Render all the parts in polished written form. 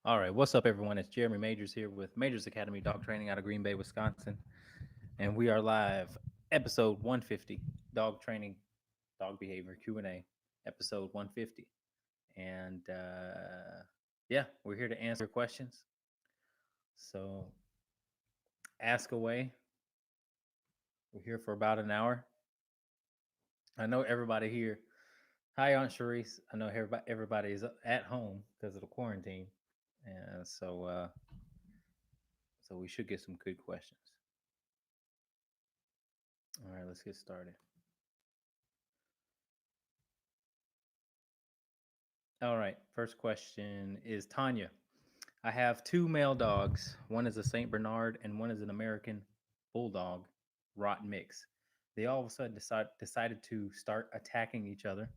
All right, what's up, everyone? It's Jeremy Majors here with Majors Academy Dog Training out of Green Bay, Wisconsin, and we are live, episode 150, Dog Training, Dog Behavior Q&A, episode 150, and yeah, we're here to answer your questions. So ask away. We're here for about an hour. I know everybody here. Hi, Aunt Sharice. I know everybody is at home because of the quarantine, and so we should get some good questions. All right, let's get started. All right. First question is Tanya. I have two male dogs. One is a Saint Bernard and one is an American Bulldog rot mix. They all of a sudden decided to start attacking each other.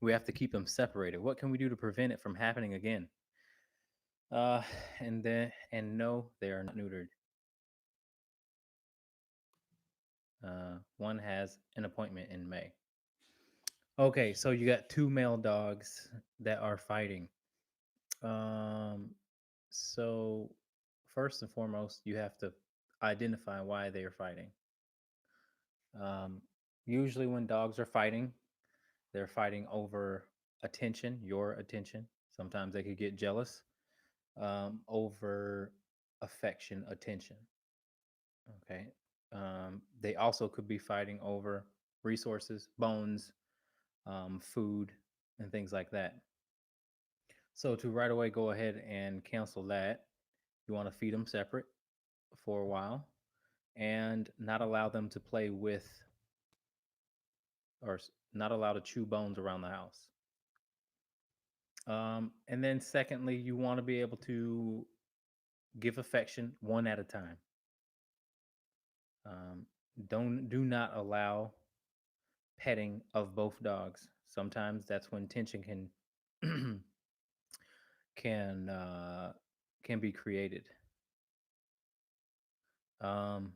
We have to keep them separated. What can we do to prevent it from happening again? Uh, and no, they are not neutered. One has an appointment in May. Okay, so you got two male dogs that are fighting. Um, so first and foremost, you have to identify why they are fighting. Um, Usually, when dogs are fighting, they're fighting over attention, your attention. Sometimes they could get jealous over affection, attention. Okay. They also could be fighting over resources, bones, food, and things like that. So to right away go ahead and cancel that, you want to feed them separate for a while and not allow them to play with or not allow to chew bones around the house. And then secondly, you want to be able to give affection one at a time. Um, do not allow petting of both dogs. Sometimes that's when tension can can be created. Um,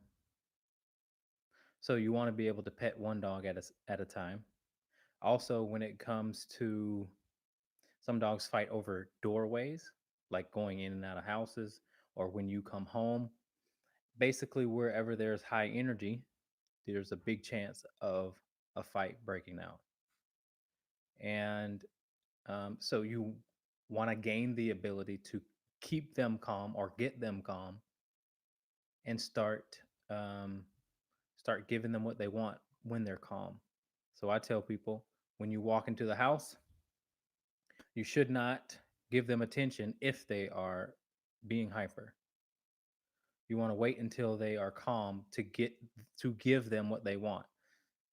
so you want to be able to pet one dog at a time. Also, when it comes to some dogs fight over doorways, like going in and out of houses, or when you come home. Basically, wherever there's high energy, there's a big chance of a fight breaking out. And so you want to gain the ability to keep them calm or get them calm and um, start giving them what they want when they're calm. So I tell people when you walk into the house, you should not give them attention if they are being hyper. You want to wait until they are calm to give them what they want.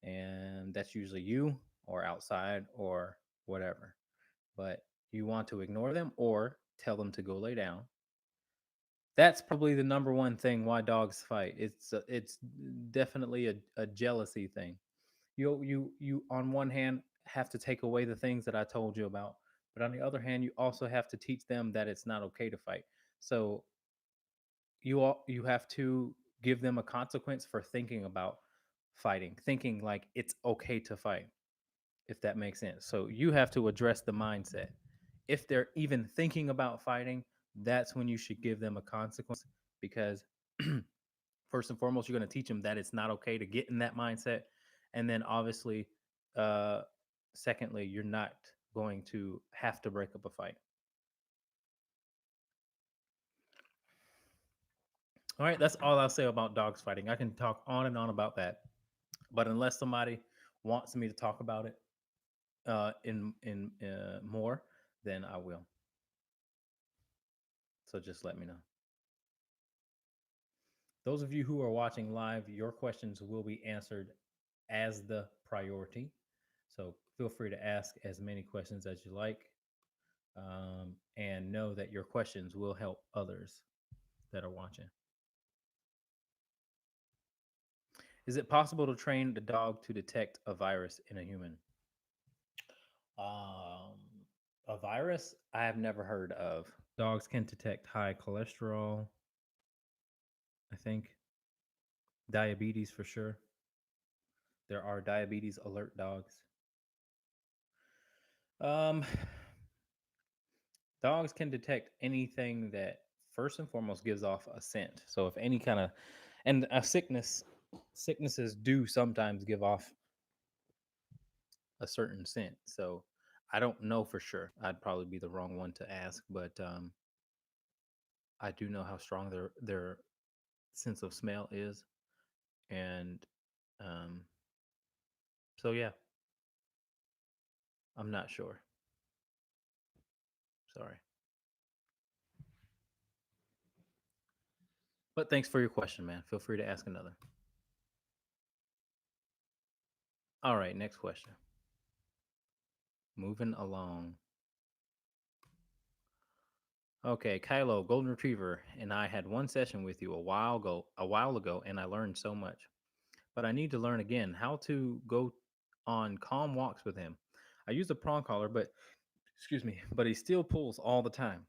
And that's usually you or outside or whatever. But you want to ignore them or tell them to go lay down. That's probably the number one thing why dogs fight. It's definitely a jealousy thing. You on one hand have to take away the things that I told you about, but on the other hand, you also have to teach them that it's not okay to fight. So you have to give them a consequence for thinking about fighting, thinking like it's okay to fight, if that makes sense. So you have to address the mindset. If they're even thinking about fighting, that's when you should give them a consequence because first and foremost, you're going to teach them that it's not okay to get in that mindset. And then obviously, uh, secondly, you're not going to have to break up a fight. All right, that's all I'll say about dogs fighting. I can talk on and on about that, but unless somebody wants me to talk about it in more, then I will. So just let me know. Those of you who are watching live, your questions will be answered as the priority. So feel free to ask as many questions as you like, and know that your questions will help others that are watching. Is it possible to train the dog to detect a virus in a human? Um, a virus I have never heard of. Dogs can detect high cholesterol, I think, diabetes for sure. There are diabetes alert dogs. Um, Dogs can detect anything that first and foremost gives off a scent. So if any kind of and a sicknesses do sometimes give off a certain scent. So I don't know for sure. I'd probably be the wrong one to ask, but I do know how strong their sense of smell is, and um, so yeah, I'm not sure. Sorry, but thanks for your question, man. Feel free to ask another. All right, next question. Moving along. Okay, Kylo, Golden Retriever, and I had one session with you a while ago, and I learned so much. But I need to learn again how to go on calm walks with him. I use a prong collar, but excuse me, but he still pulls all the time.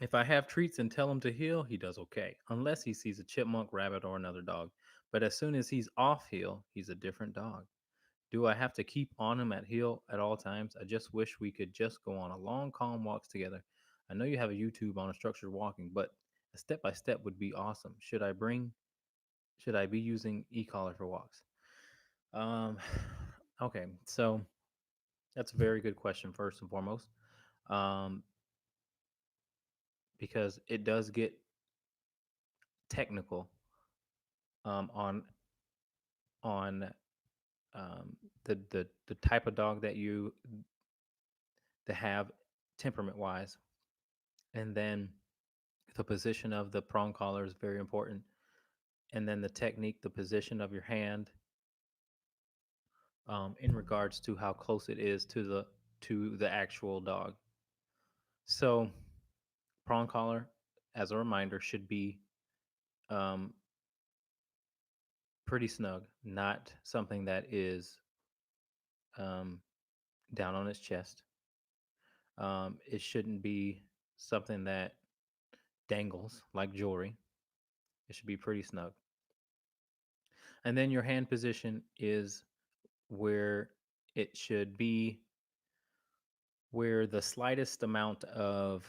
If I have treats and tell him to heel, he does okay, unless he sees a chipmunk, rabbit, or another dog. But as soon as he's off heel, he's a different dog. Do I have to keep on him at heel at all times? I just wish we could just go on a long, calm walks together. I know you have a YouTube on a structured walking, but a step by step would be awesome. Should I be using e-collar for walks? Um, okay, so that's a very good question, first and foremost, um, because it does get technical on on the type of dog that you to have temperament wise, and then the position of the prong collar is very important, and then the technique, the position of your hand, in regards to how close it is to the actual dog. So prong collar, as a reminder, should be um, pretty snug, not something that is um, down on its chest. It shouldn't be something that dangles like jewelry. It should be pretty snug. And then your hand position is where it should be, where the slightest amount of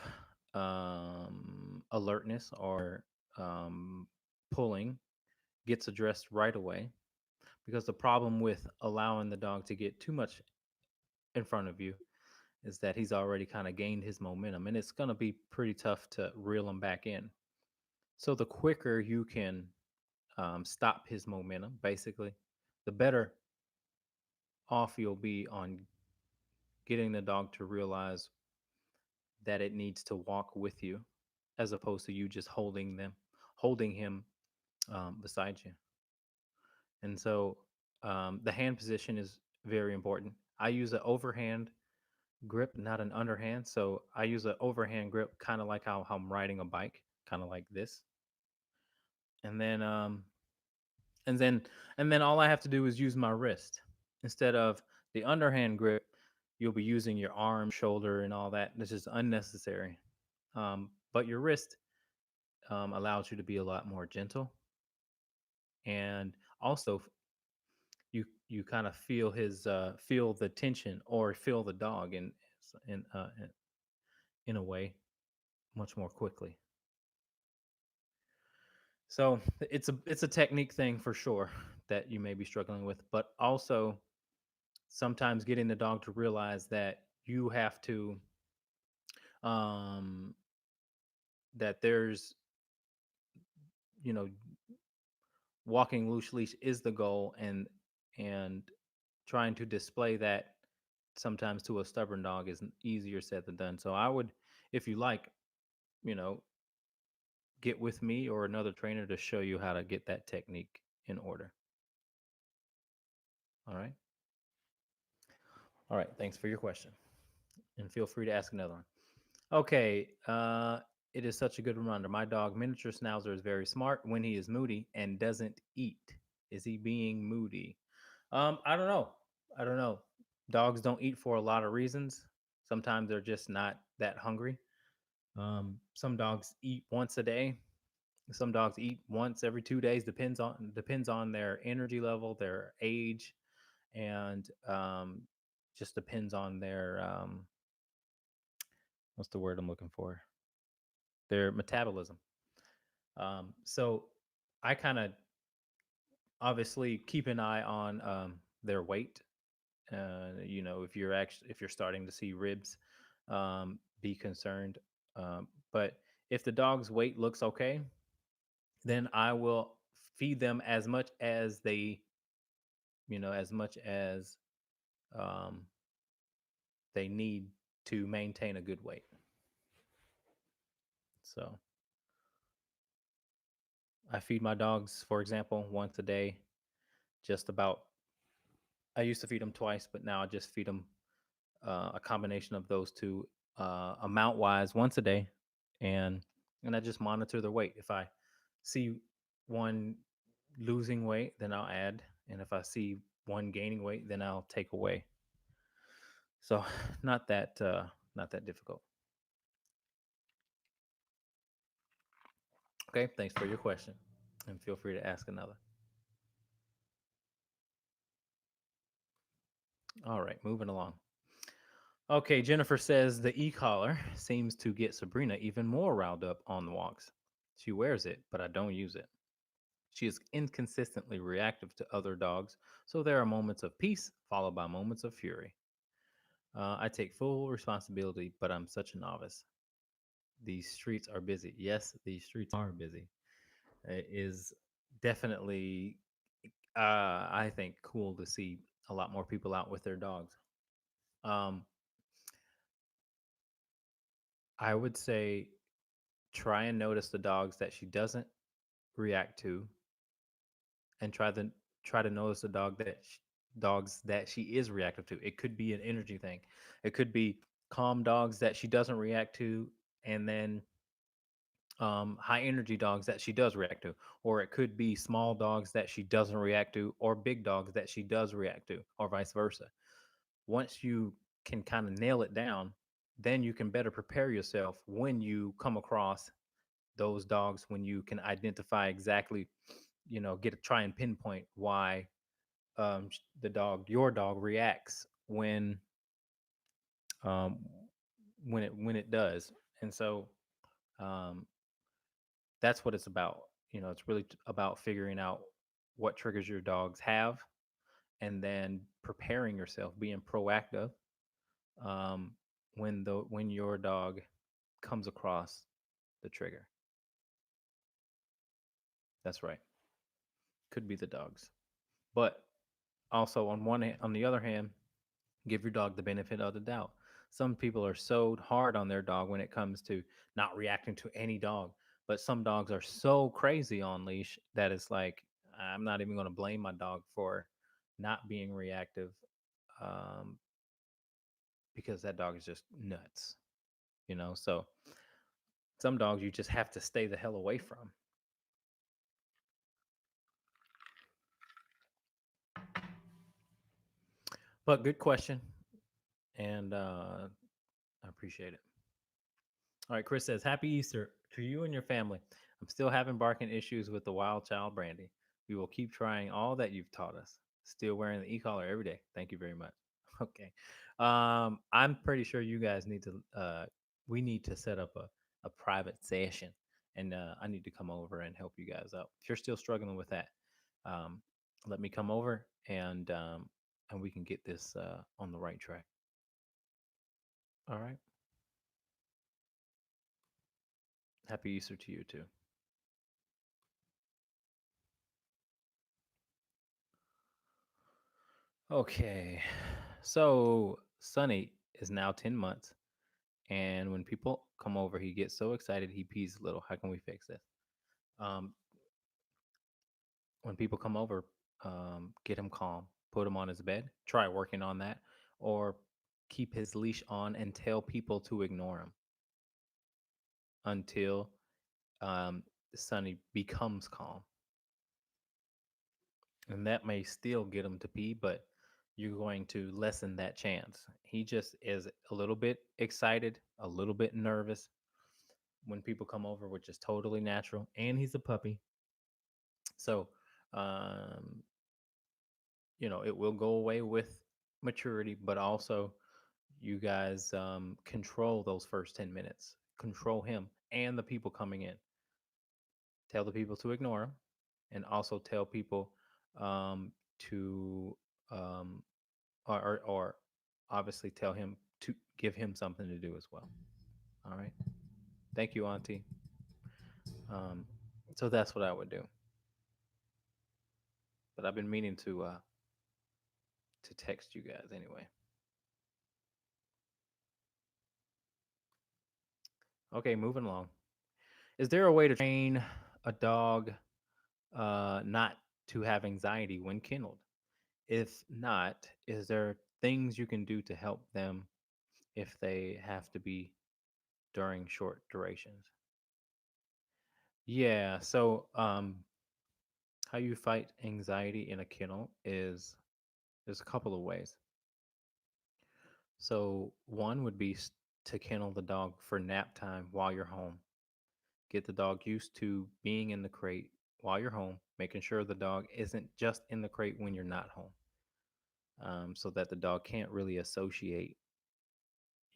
alertness or um, pulling gets addressed right away. Because the problem with allowing the dog to get too much in front of you is that he's already kind of gained his momentum, and it's going to be pretty tough to reel him back in. So the quicker you can stop his momentum, basically, the better off you'll be on getting the dog to realize that it needs to walk with you, as opposed to you just holding him beside you. And so the hand position is very important. I use an overhand grip, not an underhand. So I use an overhand grip, kind of like how I'm riding a bike, kind of like this. And then and then and then all I have to do is use my wrist instead of the underhand grip. You'll be using your arm, shoulder, and all that. This is unnecessary. But your wrist allows you to be a lot more gentle, and also you kind of feel his feel the tension or feel the dog in uh, in a way much more quickly. So it's a technique thing for sure that you may be struggling with, but also sometimes getting the dog to realize that you have to um that there's you know walking loose leash is the goal, and trying to display that sometimes to a stubborn dog is easier said than done. So I would, if you like, you know get with me or another trainer to show you how to get that technique in order. All right. All right, thanks for your question, and feel free to ask another one. Okay, it is such a good reminder. My dog, miniature schnauzer, is very smart when he is moody and doesn't eat. Is he being moody? I don't know. I don't know. Dogs don't eat for a lot of reasons. Sometimes they're just not that hungry. Some dogs eat once a day. Some dogs eat once every 2 days. Depends on their energy level, their age, and just depends on what's the word I'm looking for? Their metabolism. So I kind of obviously keep an eye on their weight. If you're actually if you're starting to see ribs, be concerned. But if the dog's weight looks okay, then I will feed them as much as as much as um, they need to maintain a good weight. So I feed my dogs, for example, once a day. Just about. I used to feed them twice, but now I just feed them a combination of those two amount wise once a day, and I just monitor their weight. If I see one losing weight, then I'll add, and if I see one gaining weight, then I'll take away. So not that difficult. Okay, thanks for your question, and feel free to ask another. All right, moving along. Okay, Jennifer says the e-collar seems to get Sabrina even more riled up on the walks. She wears it, but I don't use it. She is inconsistently reactive to other dogs, so there are moments of peace followed by moments of fury. I take full responsibility, but I'm such a novice. These streets are busy. Yes, these streets are busy. It is definitely, I think, cool to see a lot more people out with their dogs. Um, I would say try and notice the dogs that she doesn't react to, and try to notice the dogs that she is reactive to. It could be an energy thing. It could be calm dogs that she doesn't react to, and then high energy dogs that she does react to, or it could be small dogs that she doesn't react to, or big dogs that she does react to, or vice versa. Once you can kind of nail it down, then you can better prepare yourself when you come across those dogs, when you can identify exactly, get to try and pinpoint why your dog reacts um, when it does. And so um, that's what it's about. It's really about figuring out what triggers your dogs have, and then preparing yourself, being proactive um, when your dog comes across the trigger. That's right. Could be the dogs, but also on the other hand, give your dog the benefit of the doubt. Some people are so hard on their dog when it comes to not reacting to any dog, but some dogs are so crazy on leash that it's like I'm not even going to blame my dog for not being reactive, um, because that dog is just nuts. So some dogs you just have to stay the hell away from. But good question, and I appreciate it. All right, Chris says, Happy Easter to you and your family. I'm still having barking issues with the wild child brandy. We will keep trying all that you've taught us. Still wearing the e-collar every day. Thank you very much. Okay. I'm pretty sure you guys need to, we need to set up a private session, and I need to come over and help you guys out. If you're still struggling with that, um, let me come over, and we can get this on the right track. All right. Happy Easter to you too. Okay. So Sonny is now 10 months. And when people come over, he gets so excited he pees a little. How can we fix this? Um, when people come over, get him calm, put him on his bed, try working on that, or keep his leash on and tell people to ignore him until um, Sonny becomes calm. And that may still get him to pee, but you're going to lessen that chance. He just is a little bit excited, a little bit nervous when people come over, which is totally natural. And he's a puppy. So, it will go away with maturity, but also, you guys control those first 10 minutes, control him and the people coming in. Tell the people to ignore him, and also tell people to, um, or obviously tell him to give him something to do as well. All right. Thank you, Auntie. Um, so that's what I would do. But I've been meaning to text you guys anyway. Okay, moving along. Is there a way to train a dog not to have anxiety when kenneled? If not, is there things you can do to help them if they have to be during short durations? Yeah, so how you fight anxiety in a kennel is there's a couple of ways. So one would be to kennel the dog for nap time while you're home. Get the dog used to being in the crate while you're home, making sure the dog isn't just in the crate when you're not home, so that the dog can't really associate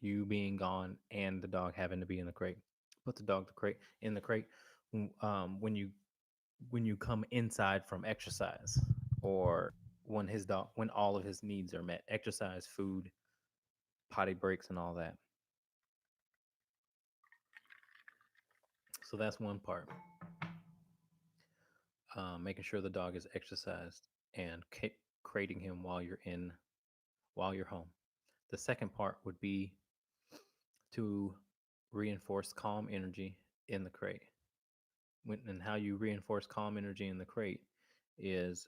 you being gone and the dog having to be in the crate. Put the dog the crate in the crate when you come inside from exercise, or when all of his needs are met: exercise, food, potty breaks, and all that. So that's one part. Making sure the dog is exercised and crating him while you're home. The second part would be to reinforce calm energy in the crate. And how you reinforce calm energy in the crate is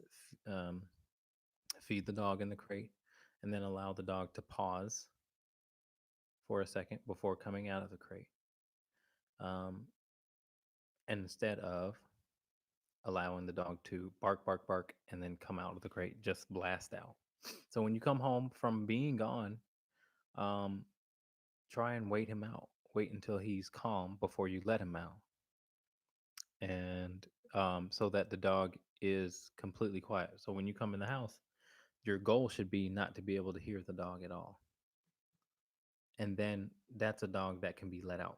feed the dog in the crate and then allow the dog to pause for a second before coming out of the crate. Um, and instead of allowing the dog to bark, bark, bark, and then come out of the crate, just blast out. So when you come home from being gone, um, try and wait him out. Wait until he's calm before you let him out, and so that the dog is completely quiet. So when you come in the house, your goal should be not to be able to hear the dog at all. And then that's a dog that can be let out.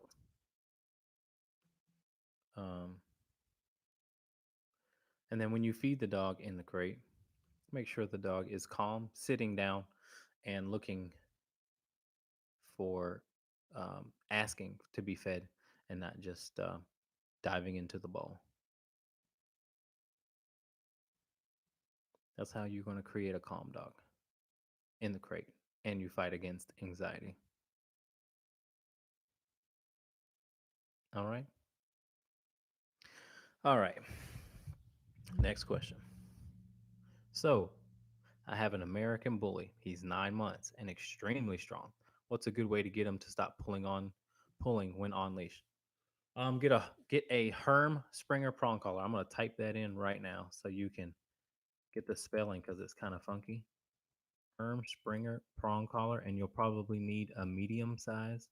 Um, and then when you feed the dog in the crate, make sure the dog is calm, sitting down, and looking for asking to be fed, and not just diving into the bowl. That's how you're going to create a calm dog in the crate, and you fight against anxiety. All right. All right. Next question. So, I have an American bully. He's 9 months and extremely strong. What's a good way to get him to stop pulling when on leash? Get a Herm Springer prong collar. I'm gonna type that in right now so you can get the spelling because it's kind of funky. Herm Springer prong collar, and you'll probably need a medium sized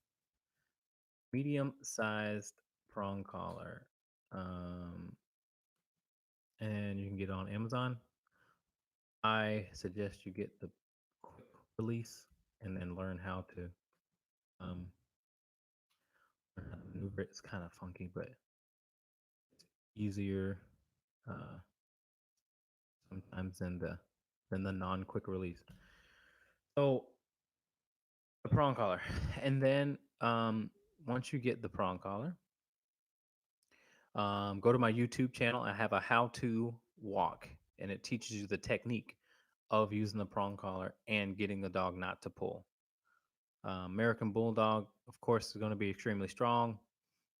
prong collar, um, and you can get it on Amazon. I suggest you get the quick release and then um, learn how to maneuver it. It's kind of funky, but it's easier uh, sometimes than the non-quick release. So the prong collar, and then once you get the prong collar, go to my YouTube channel. I have a how-to walk, and it teaches you the technique of using the prong collar and getting the dog not to pull. American Bulldog, of course, is going to be extremely strong.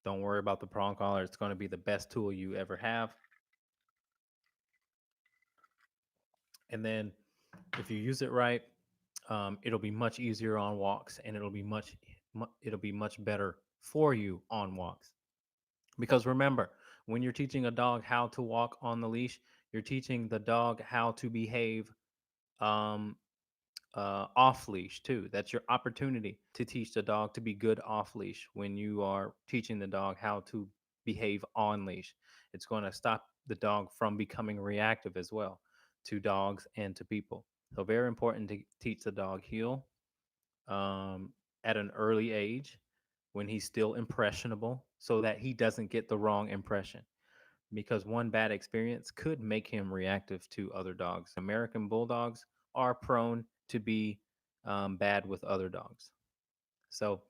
Don't worry about the prong collar. It's going to be the best tool you ever have. And then if you use it right, it'll be much easier on walks, and it'll be much better for you on walks. Because remember, when you're teaching a dog how to walk on the leash, you're teaching the dog how to behave um, off leash too. That's your opportunity to teach the dog to be good off leash when you are teaching the dog how to behave on leash. It's going to stop the dog from becoming reactive as well to dogs and to people. So, very important to teach the dog heel um, at an early age when he's still impressionable so that he doesn't get the wrong impression. Because one bad experience could make him reactive to other dogs. American Bulldogs are prone to be bad with other dogs. So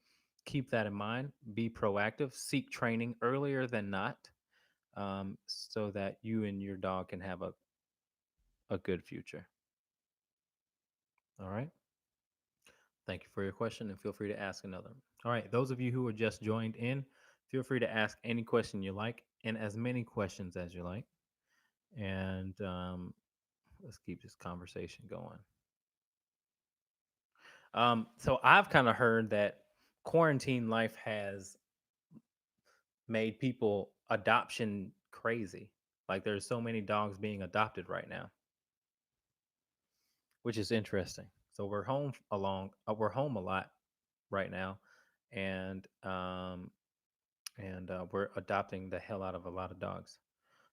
keep that in mind. Be proactive. Seek training earlier than not, so that you and your dog can have a good future. All right. Thank you for your question and feel free to ask another. All right. Those of you who are just joined in, feel free to ask any question you like and as many questions as you like. And let's keep this conversation going. So I've kind of heard that quarantine life has made people adoption crazy. Like there's so many dogs being adopted right now, which is interesting. So we're home a lot right now, and we're adopting the hell out of a lot of dogs.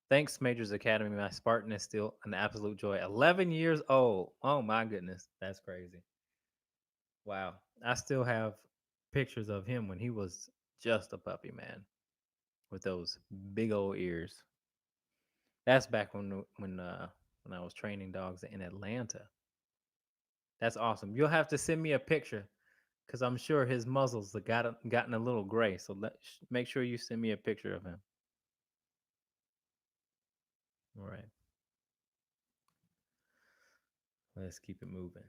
Thanks, Majors Academy. My Spartan is still an absolute joy. 11 years old. Oh my goodness, that's crazy. Wow, I still have pictures of him when he was just a puppy, man, with those big old ears. That's back when I was training dogs in Atlanta. That's awesome. You'll have to send me a picture because I'm sure his muzzles have gotten a little gray. So make sure you send me a picture of him. All right, let's keep it moving.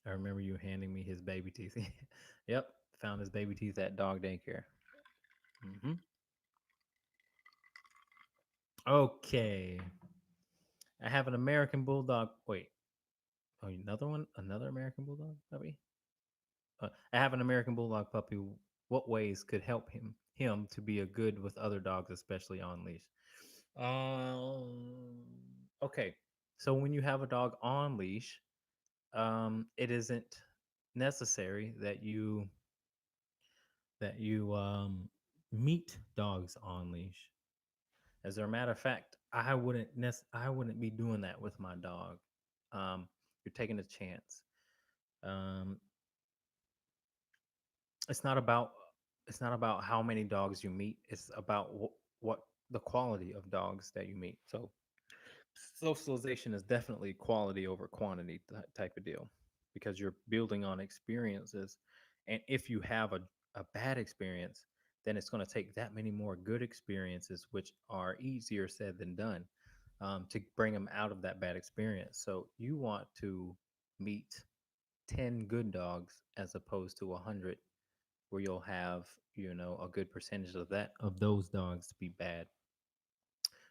I remember you handing me his baby teeth. Yep, found his baby teeth at dog daycare. Hmm. Okay, I have an American Bulldog. Wait, oh, another one? Another American Bulldog puppy? I have an American Bulldog puppy. What ways could help him to be a good with other dogs, especially on leash? Um. Okay. So when you have a dog on leash, it isn't necessary that you meet dogs on leash. As a matter of fact, I wouldn't be doing that with my dog. You're taking a chance. Um, it's not about it's not about how many dogs you meet. It's about what the quality of dogs that you meet. So socialization is definitely quality over quantity type of deal because you're building on experiences, and if you have a bad experience, then it's going to take that many more good experiences, which are easier said than done, to bring them out of that bad experience. So you want to meet 10 good dogs as opposed to 100, where you'll have, a good percentage of those dogs to be bad,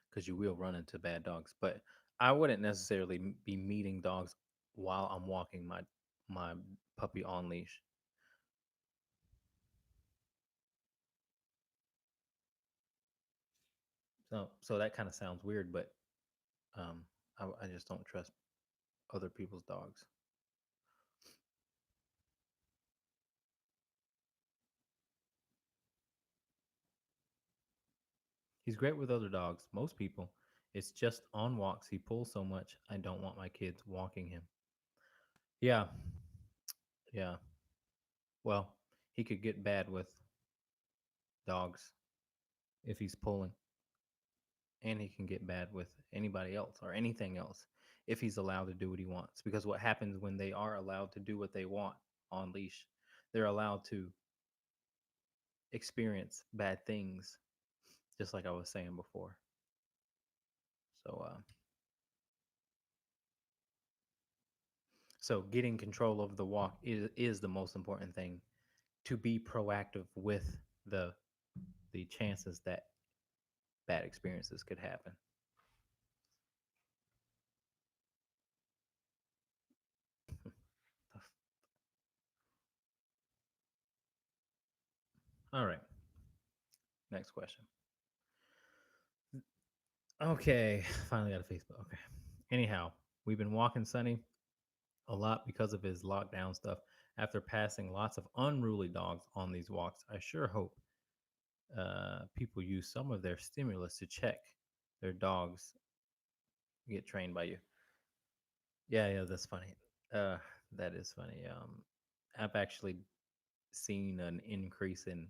because you will run into bad dogs. But I wouldn't necessarily be meeting dogs while I'm walking my puppy on leash. So that kind of sounds weird, but um, I just don't trust other people's dogs. He's great with other dogs. Most people, it's just on walks. He pulls so much. I don't want my kids walking him. Yeah, yeah. Well, he could get bad with dogs if he's pulling, and he can get bad with anybody else or anything else if he's allowed to do what he wants. Because what happens when they are allowed to do what they want on leash, they're allowed to experience bad things, just like I was saying before. So, getting control of the walk is the most important thing, to be proactive with the the chances that bad experiences could happen. All right, next question. Okay, finally got a Facebook. Okay. Anyhow, we've been walking Sunny a lot because of his lockdown stuff. After passing lots of unruly dogs on these walks, I sure hope people use some of their stimulus to check their dogs get trained by you. Yeah, that's funny. Uh, that is funny. I've actually seen an increase in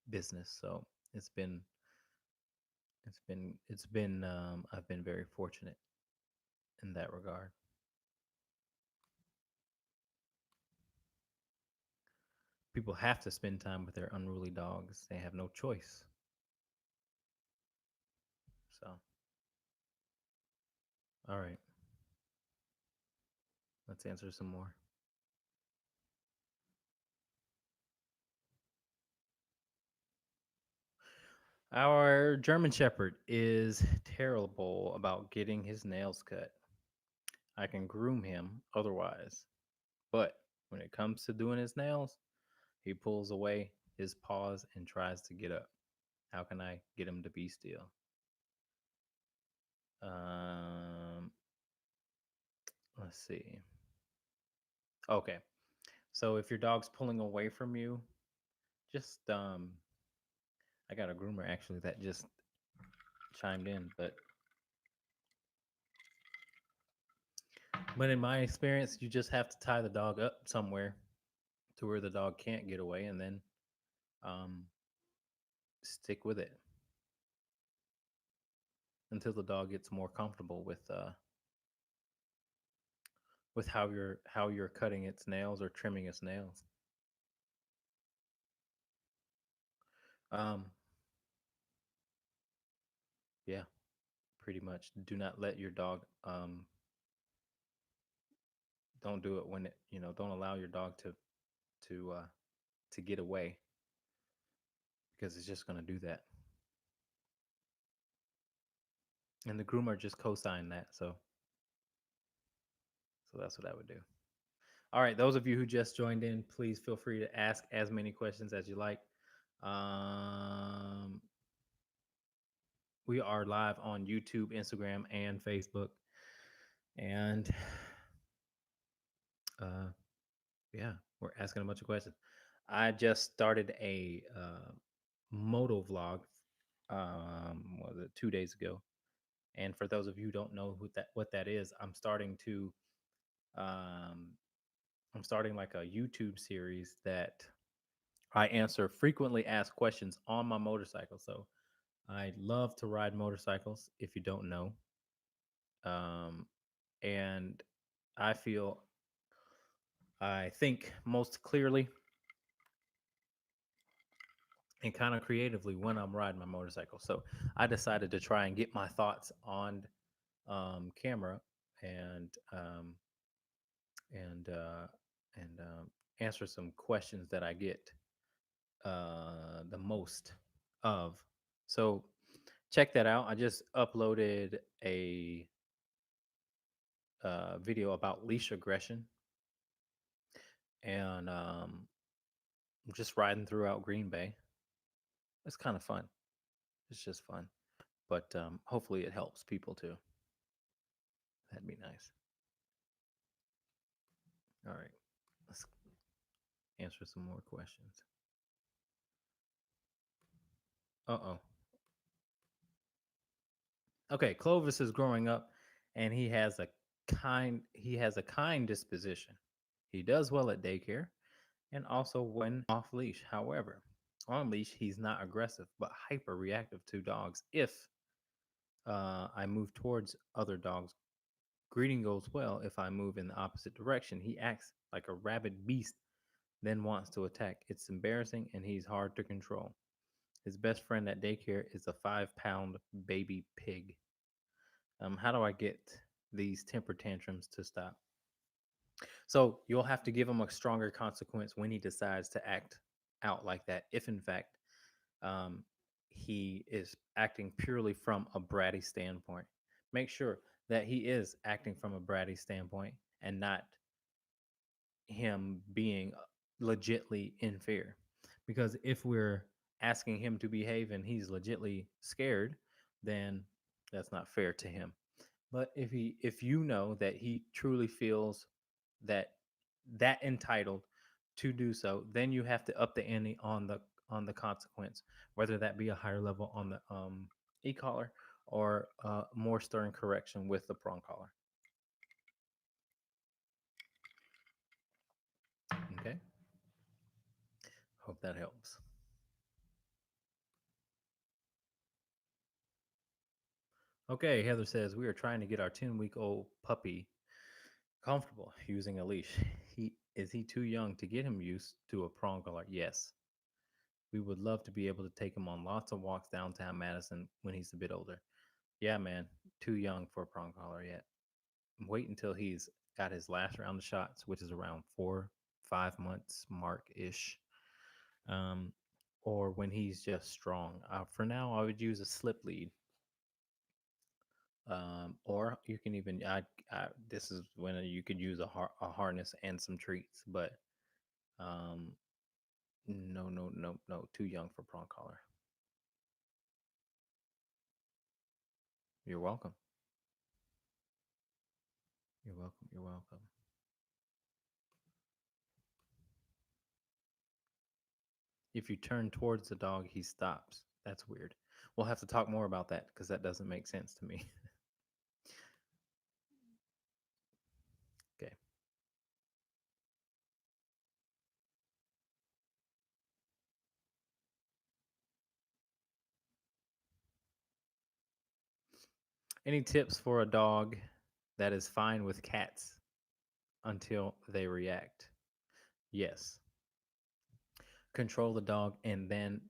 business, so it's been I've been very fortunate in that regard. People have to spend time with their unruly dogs. They have no choice. So, all right, let's answer some more. Our German Shepherd is terrible about getting his nails cut. I can groom him otherwise, but when it comes to doing his nails, he pulls away his paws and tries to get up. How can I get him to be still? Um, let's see. Okay, so if your dog's pulling away from you, just I got a groomer actually that just chimed in, but in my experience, you just have to tie the dog up somewhere to where the dog can't get away, and then um, stick with it until the dog gets more comfortable with how you're cutting its nails or trimming its nails. Um, yeah, pretty much. Do not let your dog don't do it when it don't allow your dog to uh to get away because it's just going to do that. And the groomer just co-signed that, so that's what I would do. All right, those of you who just joined in, please feel free to ask as many questions as you like. um we are live on YouTube, Instagram, and Facebook, and uh yeah, we're asking a bunch of questions. I just started a moto vlog, was it 2 days ago? And for those of you who don't know what that is, um, I'm starting like a YouTube series that I answer frequently asked questions on my motorcycle. So I love to ride motorcycles. If you don't know, um, and I feel I think most clearly and kind of creatively when I'm riding my motorcycle. So I decided to try and get my thoughts on camera and um, and uh, and answer some questions that I get the most of. So check that out. I just uploaded a video about leash aggression, and I'm just riding throughout Green Bay. It's kind of fun. It's just fun, but hopefully it helps people too. That'd be nice. All right, let's answer some more questions. Uh-oh. Okay, Clovis is growing up and he has a kind disposition. He does well at daycare and also when off leash. However, on leash he's not aggressive but hyper reactive to dogs. If I move towards other dogs, greeting goes well. If I move in the opposite direction, he acts like a rabid beast, then wants to attack. It's embarrassing and he's hard to control. His best friend at daycare is a 5 pound baby pig. How do I get these temper tantrums to stop? So you'll have to give him a stronger consequence when he decides to act out like that. If in fact um, he is acting purely from a bratty standpoint, make sure that he is acting from a bratty standpoint and not him being legitly in fear. Because if we're asking him to behave and he's legitly scared, then that's not fair to him. But if you know that he truly feels that entitled to do so, then you have to up the ante on the consequence, whether that be a higher level on the e collar or more stern correction with the prong collar. that helps. Okay, Heather says we are trying to get our 10-week-old puppy comfortable using a leash. He too young to get him used to a prong collar? Yes. We would love to be able to take him on lots of walks downtown Madison when he's a bit older. Yeah, man, too young for a prong collar yet. Wait until he's got his last round of shots, which is around 4, 5 months mark ish, um, or when he's just strong. For now, I would use a slip lead, or you can even. This is when you could use a harness and some treats, but um, no, no, no, no, too young for prong collar. You're welcome. You're welcome. You're welcome. If you turn towards the dog, he stops. That's weird. We'll have to talk more about that because that doesn't make sense to me. Okay. Any tips for a dog that is fine with cats until they react? Yes. Control the dog and then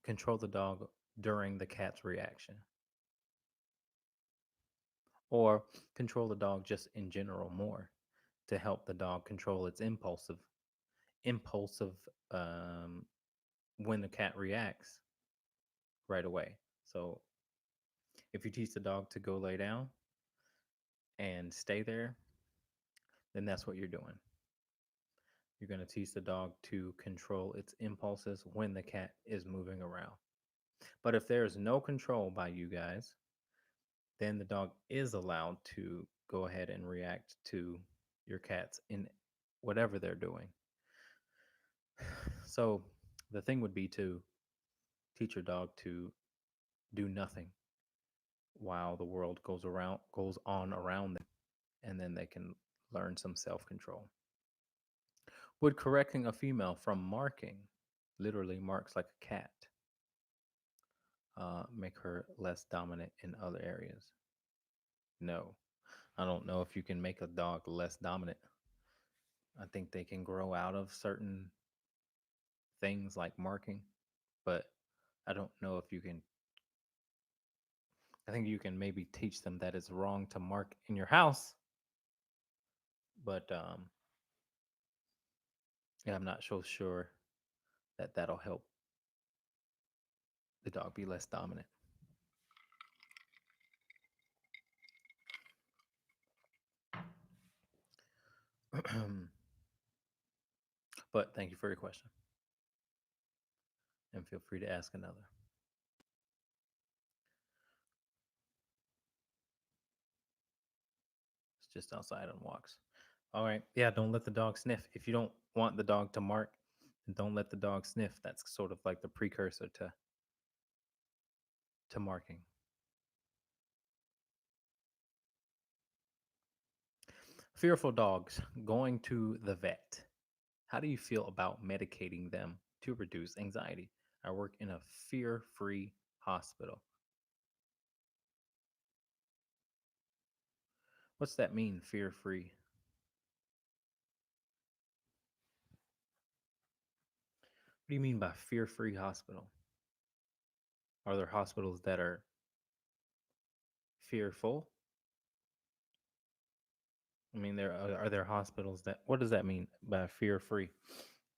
control the dog during the cat's reaction, or control the dog just in general more to help the dog control its impulsive um, when the cat reacts right away. So if you teach the dog to go lay down and stay there, then that's what you're doing. You're going to teach the dog to control its impulses when the cat is moving around. But if there is no control by you guys, then the dog is allowed to go ahead and react to your cats in whatever they're doing. So the thing would be to teach your dog to do nothing while the world goes on around them, and then they can learn some self-control. Would correcting a female from marking, literally marks like a cat, make her less dominant in other areas? No. I don't know if you can make a dog less dominant. I think they can grow out of certain things like marking, but I don't know if you can. I think you can maybe teach them that it's wrong to mark in your house, but yeah, I'm not so sure that that'll help the dog be less dominant. But thank you for your question, and feel free to ask another. It's just outside on walks. All right. Yeah, don't let the dog sniff. If you don't want the dog to mark, then don't let the dog sniff. That's sort of like the precursor to marking. Fearful dogs going to the vet. How do you feel about medicating them to reduce anxiety? I work in a fear-free hospital. What's that mean, fear-free? What do you mean by fear-free hospital? Are there hospitals that are fearful? I mean, are there hospitals that? What does that mean by fear-free?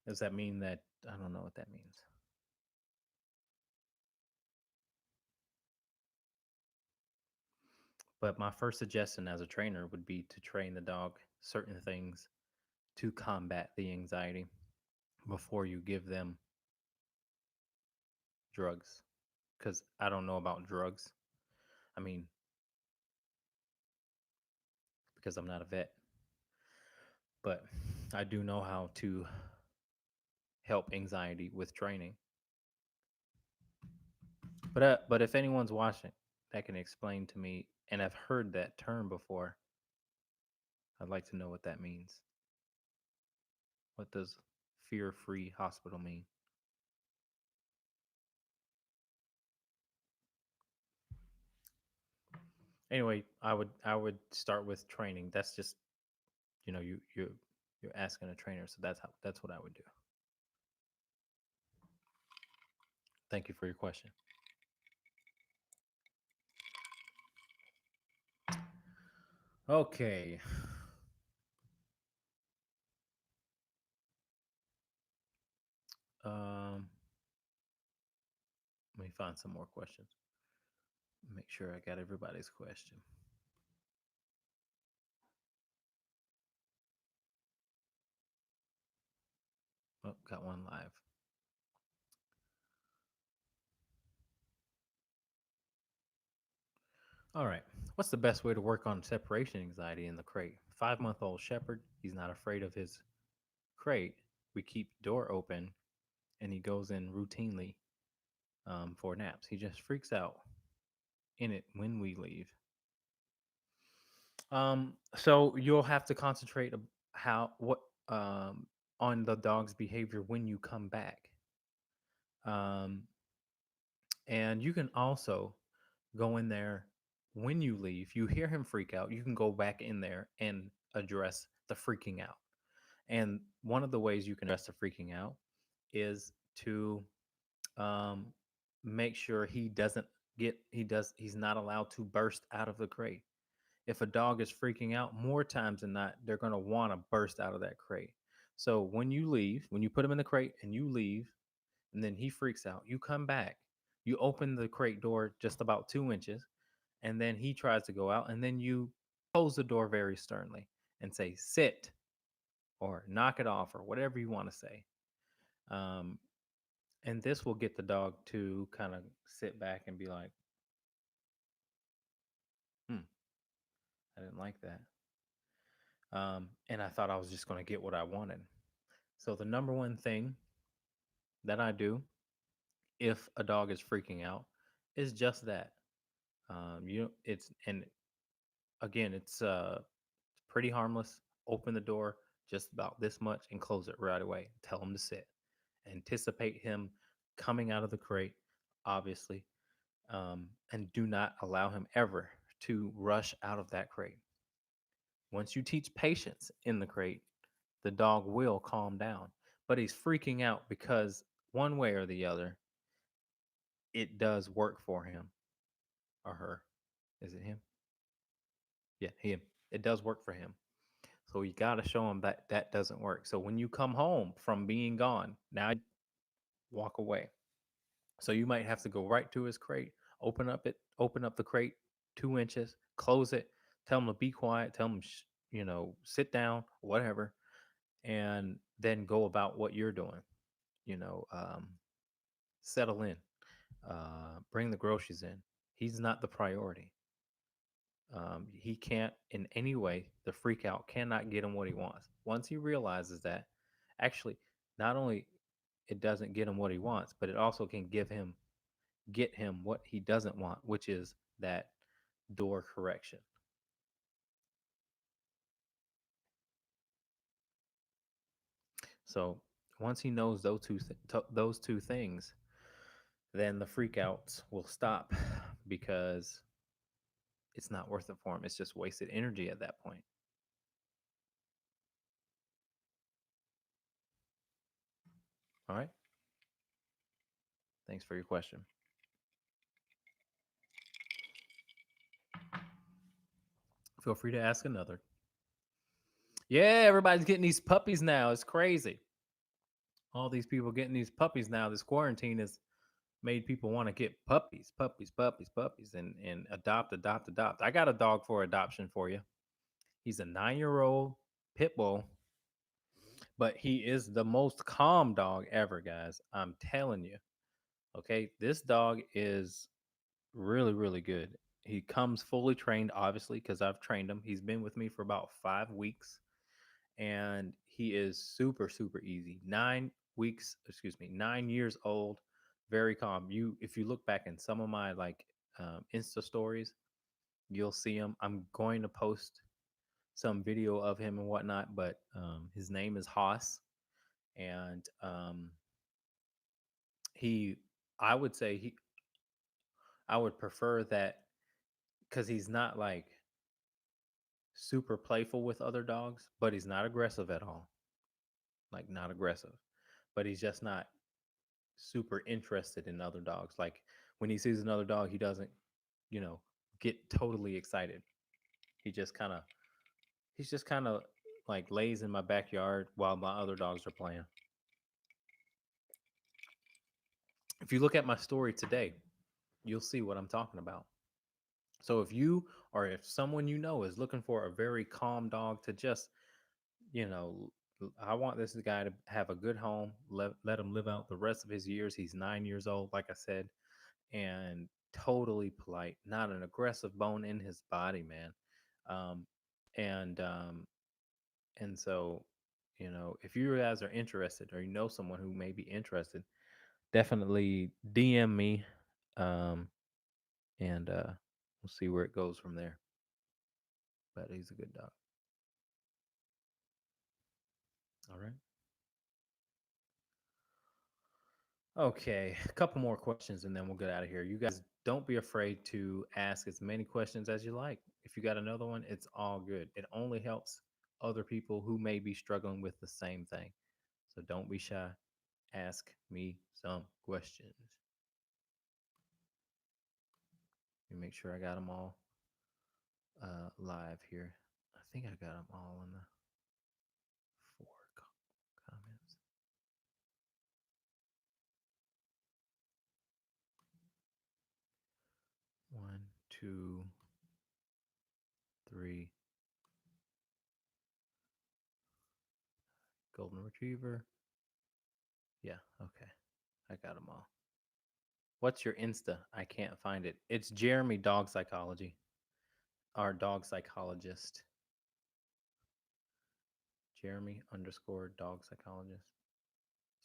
Does that mean that I don't know what that means? But my first suggestion as a trainer would be to train the dog certain things to combat the anxiety before you give them drugs. Because I don't know about drugs. I mean, because I'm not a vet, but I do know how to help anxiety with training. But if anyone's watching that can explain to me, and I've heard that term before, I'd like to know what that means. What does fear-free hospital mean? Anyway, I would start with training. That's just, you're asking a trainer, so that's what I would do. Thank you for your question. Okay. Um, Let me find some more questions. Make sure I got everybody's question. Oh, got one live. All right. What's the best way to work on separation anxiety in the crate? 5-month-old shepherd. He's not afraid of his crate. We keep the door open and he goes in routinely for naps. He just freaks out in it when we leave. So you'll have to concentrate how what on the dog's behavior when you come back. Um, and you can also go in there when you leave. You hear him freak out, you can go back in there and address the freaking out. And one of the ways you can address the freaking out is to um, make sure he's not allowed to burst out of the crate. If a dog is freaking out, more times than not, they're going to want to burst out of that crate. So when you leave, when you put him in the crate and you leave, and then he freaks out, you come back, you open the crate door just about 2 inches, and then he tries to go out, and then you close the door very sternly and say, sit, or knock it off, or whatever you want to say. Um, and this will get the dog to kind of sit back and be like, hmm, I didn't like that. And I thought I was just going to get what I wanted. So the number one thing that I do if a dog is freaking out is just that. It's and again, it's pretty harmless. Open the door just about this much and close it right away. Tell him to sit. Anticipate him coming out of the crate, obviously, and do not allow him ever to rush out of that crate. Once you teach patience in the crate, the dog will calm down. But he's freaking out because one way or the other, it does work for him or her. Is it him? Yeah, him. It does work for him. So you got to show him that that doesn't work. So when you come home from being gone, now walk away. So you might have to go right to his crate, open up the crate 2 inches, close it, tell him to be quiet, tell him, sit down, whatever, and then go about what you're doing. You know, settle in, bring the groceries in. He's not the priority. He can't in any way, the freak out cannot get him what he wants. Once he realizes that, actually, not only it doesn't get him what he wants, but it also can get him what he doesn't want, which is that door correction. So once he knows those two things, then the freakouts will stop because it's not worth it for him. It's just wasted energy at that point. All right. Thanks for your question. Feel free to ask another. Yeah, everybody's getting these puppies now. It's crazy. All these people getting these puppies now. This quarantine has made people want to get puppies, puppies, puppies, puppies, and adopt, adopt, adopt. I got a dog for adoption for you. He's a 9-year-old pit bull, but he is the most calm dog ever, guys. I'm telling you. Okay, this dog is really, really good. He comes fully trained, obviously, because I've trained him. He's been with me for about 5 weeks, and he is super, super easy. 9 weeks, excuse me, 9 years old, very calm. If you look back in some of my like Insta stories, you'll see him. I'm going to post some video of him and whatnot, but his name is Haas, and he, I would say I would prefer that because he's not like super playful with other dogs, but he's not aggressive at all. Like not aggressive, but he's just not super interested in other dogs. Like when he sees another dog, he doesn't, you know, get totally excited. He just kind of he's just kind of like lays in my backyard while my other dogs are playing. If you look at my story today, you'll see what I'm talking about. So if you or if someone you know is looking for a very calm dog to just, you know, I want this guy to have a good home, let him live out the rest of his years. He's 9 years old, like I said, and totally polite, not an aggressive bone in his body, man. Um, and and so, if you guys are interested or you know someone who may be interested, definitely DM me, um, and we'll see where it goes from there. But he's a good dog. All right. Okay, a couple more questions and then we'll get out of here. You guys don't be afraid to ask as many questions as you like. If you got another one, it's all good. It only helps other people who may be struggling with the same thing. So don't be shy. Ask me some questions. Let me make sure I got them all live here. I think I got them all in the four comments. One, two, three. Golden Retriever. Yeah, okay. I got them all. What's your Insta? I can't find it. It's Jeremy Dog Psychology, our dog psychologist. Jeremy underscore dog psychologist,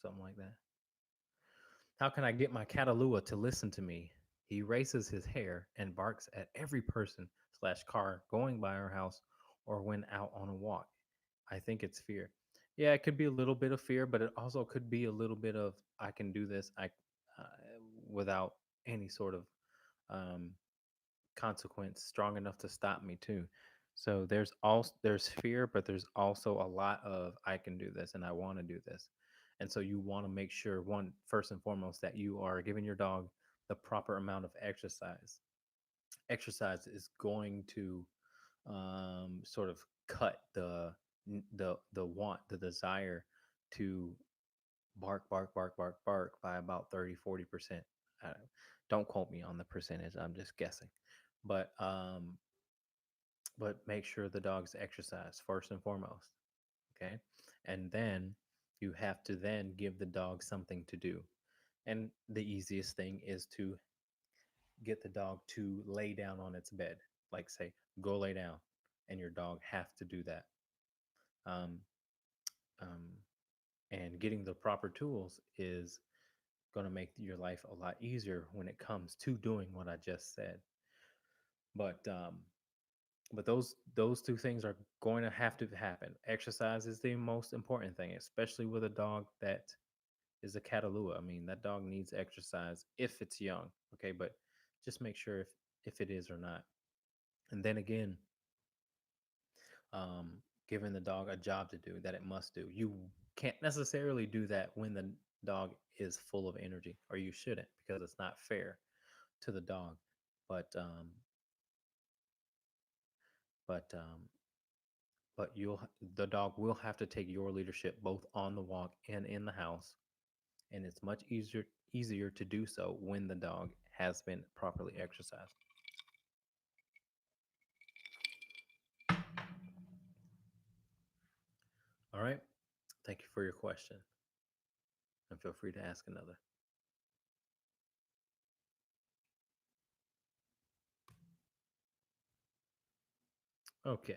something like that. How can I get my Catalua to listen to me? He races his hair and barks at every person slash car going by our house or when out on a walk. I think it's fear. Yeah, it could be a little bit of fear, but it also could be a little bit of I can do this. Uh, without any sort of um, consequence strong enough to stop me too. So there's fear, but there's also a lot of I can do this and I want to do this. And so you want to make sure one first and foremost that you are giving your dog the proper amount of exercise. Exercise is going to sort of cut the want, the desire to bark, bark, bark, bark, bark by about 30-40%. Uh, don't quote me on the percentage. I'm just guessing. But make sure the dog's exercise first and foremost. Okay. And then you have to then give the dog something to do. And the easiest thing is to get the dog to lay down on its bed. Like say, go lay down. And your dog have to do that. Um, um, and getting the proper tools is going to make your life a lot easier when it comes to doing what I just said. But those two things are going to have to happen. Exercise is the most important thing, especially with a dog that is a Catalua. I mean, that dog needs exercise if it's young. Okay, but just make sure if it is or not. And then again, um, giving the dog a job to do that it must do. You can't necessarily do that when the dog is full of energy, or you shouldn't, because it's not fair to the dog. But but um, but the dog will have to take your leadership both on the walk and in the house, and it's much easier to do so when the dog has been properly exercised. All right. Thank you for your question, and feel free to ask another. Okay.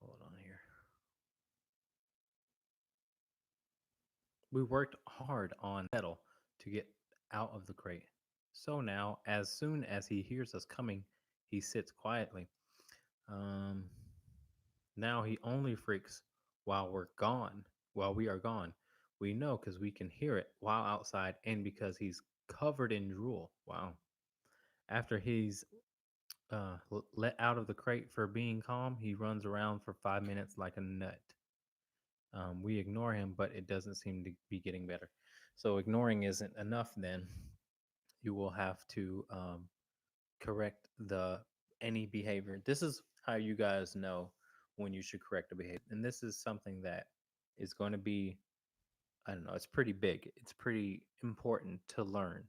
Hold on here. We worked hard on settle to get out of the crate. So now, as soon as he hears us coming, he sits quietly. Um, Now he only freaks while we're gone, while we are gone. We know because we can hear it while outside and because he's covered in drool. Wow. After he's let out of the crate for being calm, he runs around for 5 minutes like a nut. We ignore him, but it doesn't seem to be getting better. So ignoring isn't enough. Then you will have to correct the any behavior. This is how you guys know when you should correct a behavior. And this is something that is going to be, I don't know, it's pretty big. It's pretty important to learn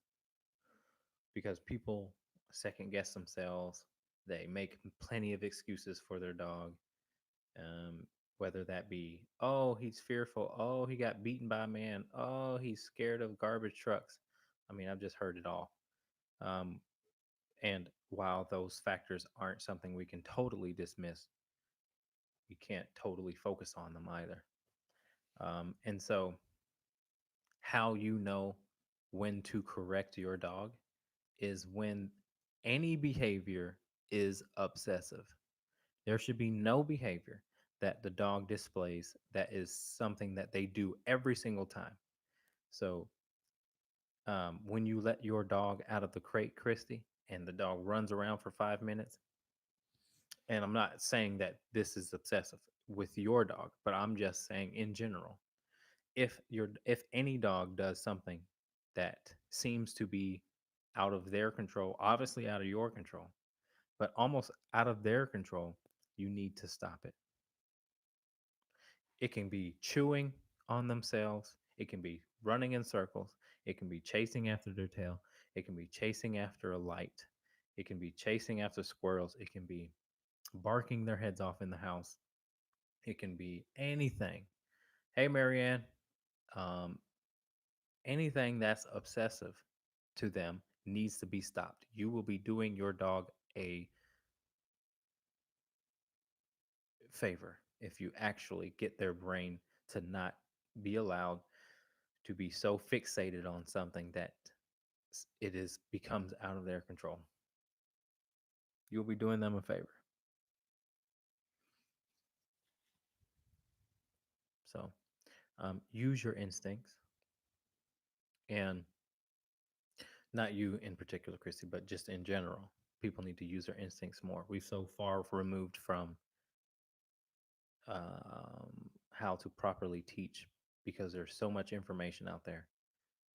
because people second guess themselves. They make plenty of excuses for their dog, whether that be, oh, he's fearful. Oh, he got beaten by a man. Oh, he's scared of garbage trucks. I mean, I've just heard it all. Um, and while those factors aren't something we can totally dismiss, we can't totally focus on them either. And so, how you know when to correct your dog is when any behavior is obsessive. There should be no behavior that the dog displays that is something that they do every single time. So, when you let your dog out of the crate, Christy, and the dog runs around for 5 minutes, and I'm not saying that this is obsessive with your dog, but I'm just saying in general, if any dog does something that seems to be out of their control, obviously out of your control, but almost out of their control, you need to stop it. It can be chewing on themselves, it can be running in circles, it can be chasing after their tail, it can be chasing after a light, it can be chasing after squirrels, it can be barking their heads off in the house, it can be anything. Hey, Marianne, um, anything that's obsessive to them needs to be stopped. You will be doing your dog a favor if you actually get their brain to not be allowed to be so fixated on something that it is becomes out of their control. You'll be doing them a favor. So use your instincts, and not you in particular, Christy, but just in general. People need to use their instincts more. We've so far removed from how to properly teach because there's so much information out there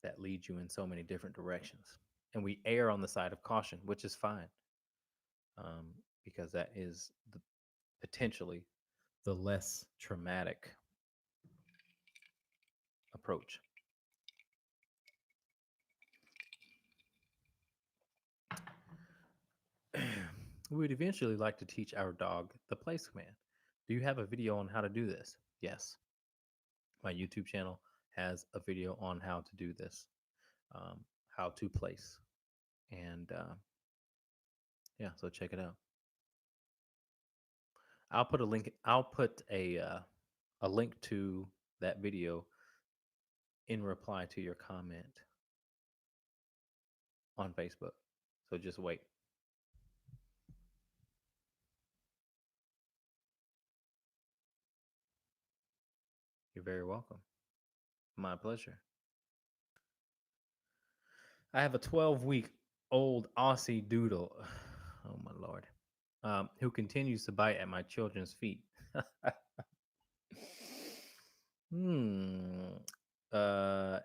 that leads you in so many different directions. And we err on the side of caution, which is fine, um, because that is potentially the less traumatic approach. We would eventually like to teach our dog the place command. Do you have a video on how to do this? Yes. My YouTube channel has a video on how to do this, how to place. And yeah, so check it out. I'll put a link. I'll put a link to that video in reply to your comment on Facebook. So just wait. You're very welcome. My pleasure. I have a 12-week old Aussie doodle. Oh my lord. Who continues to bite at my children's feet. hmm. Uh,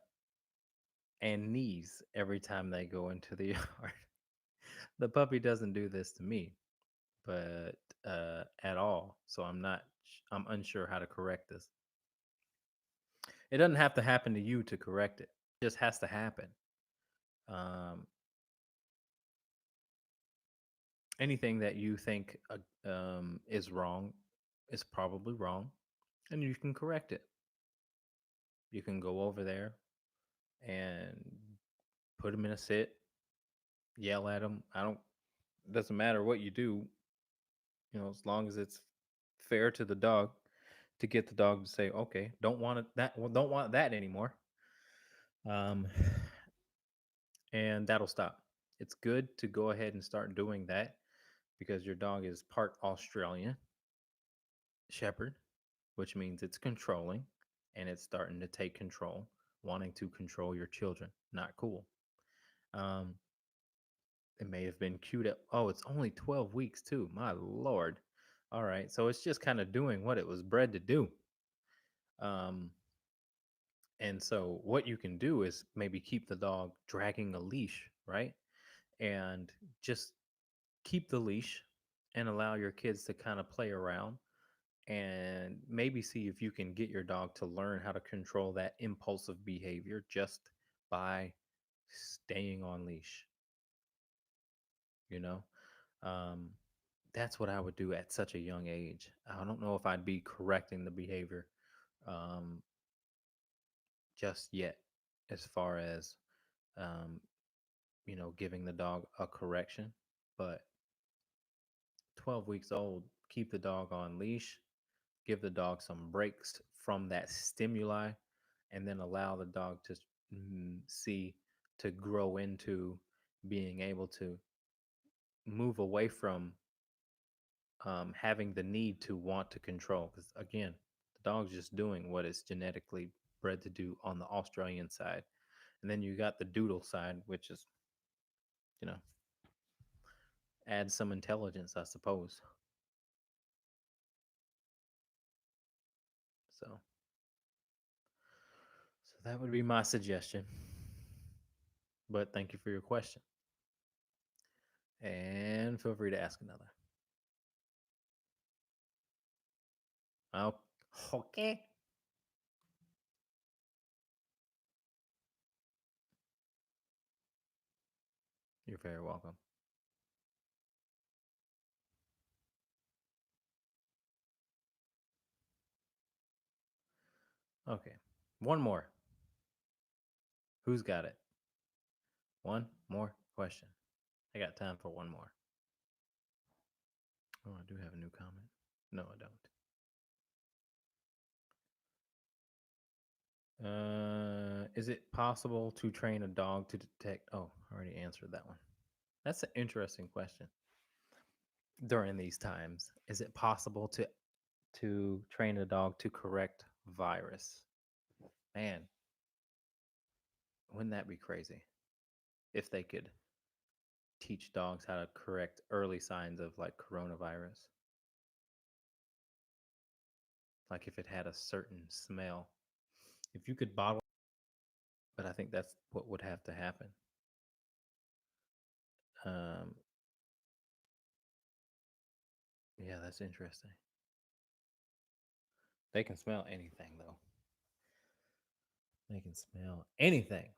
and knees every time they go into the yard. The puppy doesn't do this to me, but at all. So I'm unsure how to correct this. It doesn't have to happen to you to correct it. It just has to happen. Um, Anything that you think is wrong is probably wrong, and you can correct it. You can go over there and put them in a sit, yell at them. I don't. Doesn't matter what you do, as long as it's fair to the dog, to get the dog to say, okay, don't want it that, well, don't want that anymore, um, and that'll stop. It's good to go ahead and start doing that because your dog is part Australian Shepherd, which means it's controlling and it's starting to take control, wanting to control your children. Not cool. Um, it may have been cute at, oh, it's only 12 weeks too. My Lord. All right. So it's just kind of doing what it was bred to do. Um, and so what you can do is maybe keep the dog dragging a leash, right? And just keep the leash and allow your kids to kind of play around and maybe see if you can get your dog to learn how to control that impulsive behavior just by staying on leash, you know? Um, that's what I would do at such a young age. I don't know if I'd be correcting the behavior um, just yet, as far as, um, giving the dog a correction. But 12 weeks old, keep the dog on leash, give the dog some breaks from that stimuli, and then allow the dog to see to grow into being able to move away from having the need to want to control. Because again, the dog's just doing what it's genetically bred to do on the Australian side. And then you got the doodle side, which is, you know, adds some intelligence, I suppose. So that would be my suggestion. But thank you for your question. And feel free to ask another. Oh, okay. You're very welcome. Okay. One more. Who's got it? One more question. I got time for one more. Oh, I do have a new comment. No, I don't. Is it possible to train a dog to detect? Oh, I already answered that one. That's an interesting question. During these times, is it possible to train a dog to correct virus? Man, wouldn't that be crazy if they could teach dogs how to correct early signs of like coronavirus? Like if it had a certain smell. If you could bottle, but I think that's what would have to happen. Um, yeah, that's interesting. They can smell anything though. They can smell anything.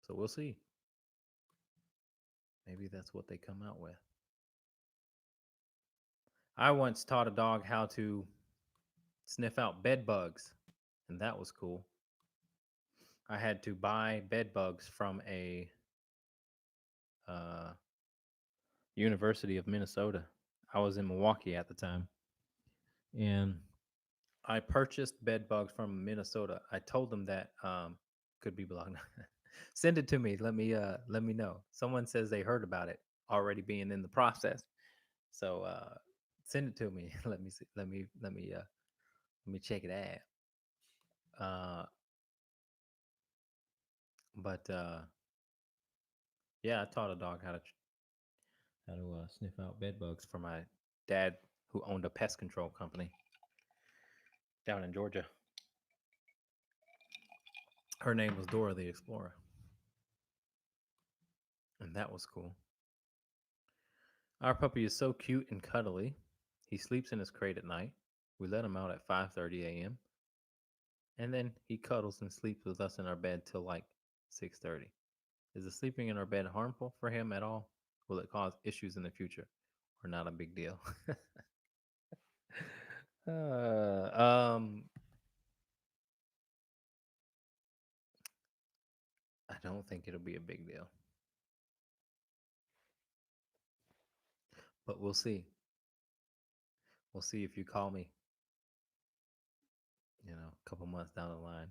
So we'll see. Maybe that's what they come out with. I once taught a dog how to sniff out bed bugs, and that was cool. I had to buy bed bugs from a uh, University of Minnesota. I was in Milwaukee at the time, and I purchased bed bugs from Minnesota. I told them that could be blocked. Send it to me. Let me know. Someone says they heard about it already being in the process. So send it to me. Let me see. Let me check it out. But yeah, I taught a dog how to sniff out bed bugs for my dad, who owned a pest control company down in Georgia. Her name was Dora the Explorer, and that was cool. Our puppy is so cute and cuddly. He sleeps in his crate at night. We let him out at 5:30 a.m. and then he cuddles and sleeps with us in our bed till like 6:30. Is the sleeping in our bed harmful for him at all? Will it cause issues in the future or not a big deal? uh, um, I don't think it'll be a big deal, but we'll see. We'll see if you call me, a couple months down the line.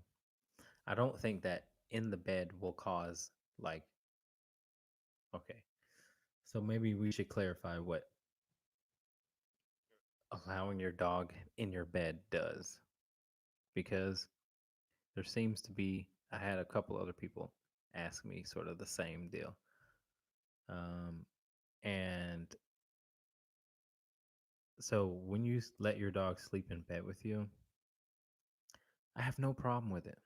I don't think that in the bed will cause, like, okay, so maybe we should clarify what allowing your dog in your bed does, because there seems to be, I had a couple other people ask me sort of the same deal. And so when you let your dog sleep in bed with you, I have no problem with it.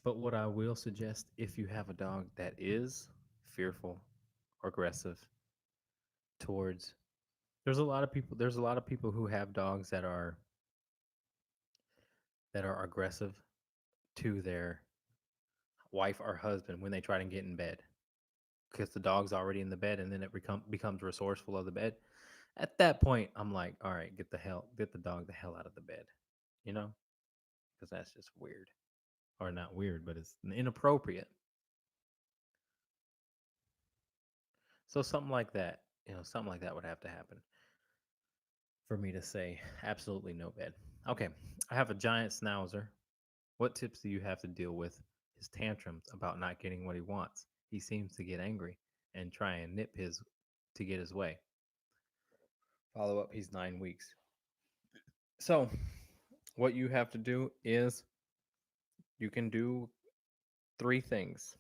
But what I will suggest, if you have a dog that is fearful or aggressive towards, there's a lot of people who have dogs that are aggressive to their wife or husband when they try to get in bed, because the dog's already in the bed, and then it becomes resourceful of the bed. At that point, I'm like, all right, get the dog the hell out of the bed, you know, because that's just weird, or not weird, but it's inappropriate. So something like that would have to happen for me to say absolutely no bed. Okay, I have a giant schnauzer. What tips do you have to deal with his tantrums about not getting what he wants? He seems to get angry and try and nip his to get his way. Follow up, he's 9 weeks. So, what you have to do is you can do three things.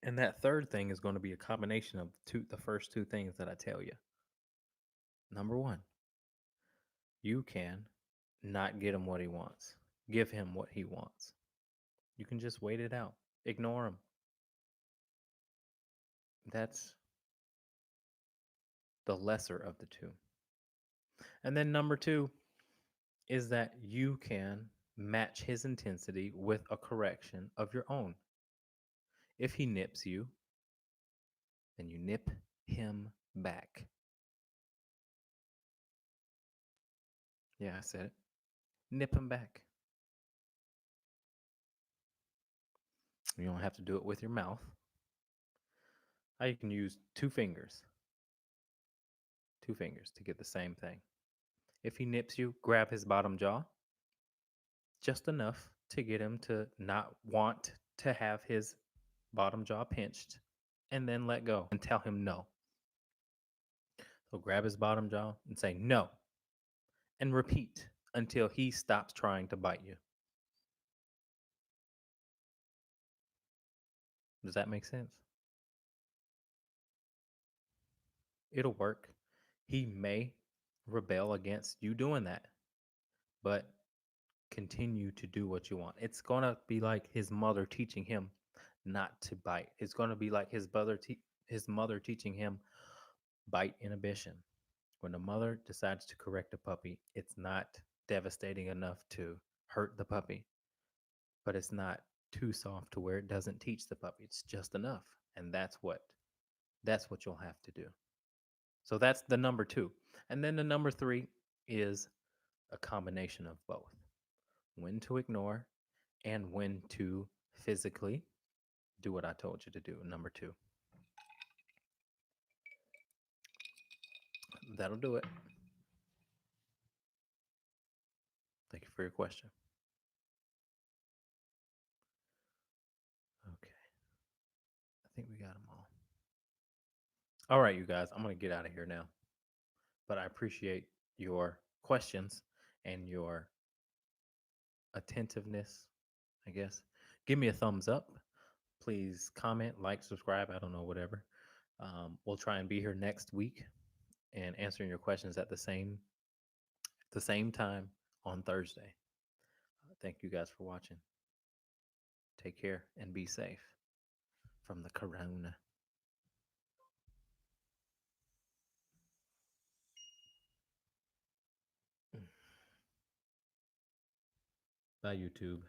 And that third thing is going to be a combination of the first two things that I tell you. Number one, you can not get him what he wants. Give him what he wants. You can just wait it out. Ignore him. That's the lesser of the two. And then number two is that you can match his intensity with a correction of your own. If he nips you, then you nip him back. Yeah, I said it. Nip him back. You don't have to do it with your mouth. You can use two fingers to get the same thing. If he nips you, grab his bottom jaw just enough to get him to not want to have his bottom jaw pinched, and then let go and tell him no. So grab his bottom jaw and say no, and repeat until he stops trying to bite you. Does that make sense? It'll work. He may rebel against you doing that, but continue to do what you want. It's going to be like his mother teaching him not to bite. It's going to be like his mother teaching him bite inhibition. When a mother decides to correct a puppy, it's not devastating enough to hurt the puppy, but it's not too soft to where it doesn't teach the puppy. It's just enough. And that's what you'll have to do. So that's the number two. And then the number three is a combination of both. When to ignore and when to physically do what I told you to do. Number two. That'll do it. Thank you for your question. Okay. I think we got them all. All right, you guys, I'm going to get out of here now. But I appreciate your questions and your attentiveness, I guess. Give me a thumbs up. Please comment, like, subscribe. I don't know, whatever. We'll try and be here next week and answering your questions at the same time on Thursday. Thank you guys for watching. Take care and be safe from the corona. Bye, YouTube.